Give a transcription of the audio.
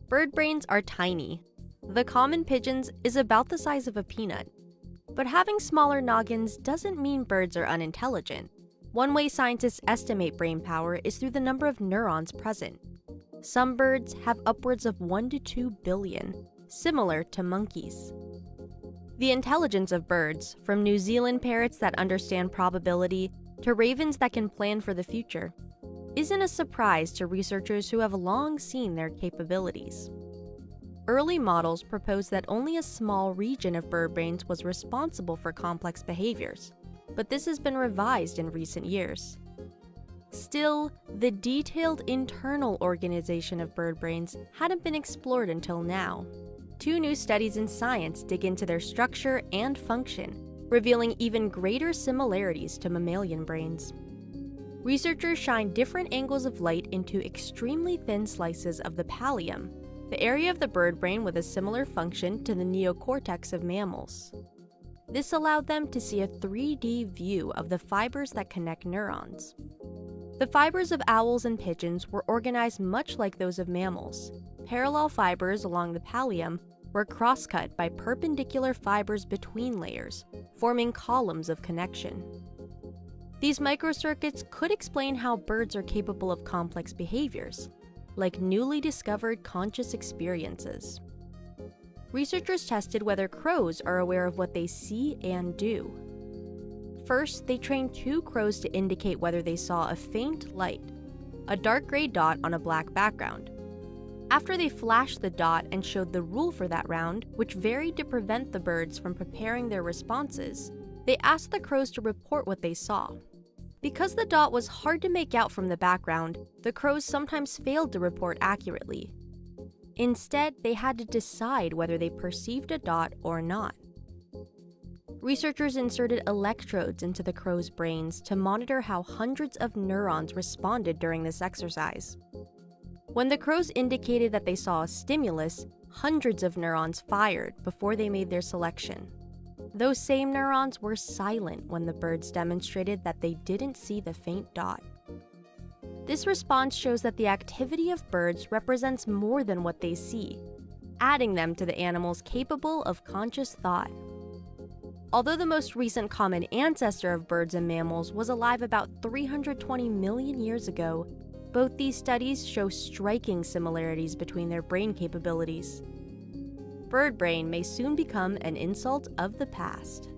Bird brains are tiny. The common pigeon's is about the size of a peanut. But having smaller noggins doesn't mean birds are unintelligent. One way scientists estimate brain power is through the number of neurons present. Some birds have upwards of 1 to 2 billion, similar to monkeys. The intelligence of birds, from New Zealand parrots that understand probability to ravens that can plan for the future, isn't a surprise to researchers who have long seen their capabilities. Early models proposed that only a small region of bird brains was responsible for complex behaviors, but this has been revised in recent years. Still, the detailed internal organization of bird brains hadn't been explored until now. 2 new studies in Science dig into their structure and function, revealing even greater similarities to mammalian brains. Researchers shine different angles of light into extremely thin slices of the pallium, the area of the bird brain with a similar function to the neocortex of mammals. This allowed them to see a 3D view of the fibers that connect neurons. The fibers of owls and pigeons were organized much like those of mammals. Parallel fibers along the pallium were crosscut by perpendicular fibers between layers, forming columns of connection. These microcircuits could explain how birds are capable of complex behaviors, like newly discovered conscious experiences. Researchers tested whether crows are aware of what they see and do. First, they trained 2 crows to indicate whether they saw a faint light, a dark gray dot on a black background. After they flashed the dot and showed the rule for that round, which varied to prevent the birds from preparing their responses, they asked the crows to report what they saw. Because the dot was hard to make out from the background, the crows sometimes failed to report accurately. Instead, they had to decide whether they perceived a dot or not. Researchers inserted electrodes into the crows' brains to monitor how hundreds of neurons responded during this exercise. When the crows indicated that they saw a stimulus, hundreds of neurons fired before they made their selection. Those same neurons were silent when the birds demonstrated that they didn't see the faint dot. This response shows that the activity of birds represents more than what they see, adding them to the animals capable of conscious thought. Although the most recent common ancestor of birds and mammals was alive about 320 million years ago, both these studies show striking similarities between their brain capabilities. Bird brain may soon become an insult of the past.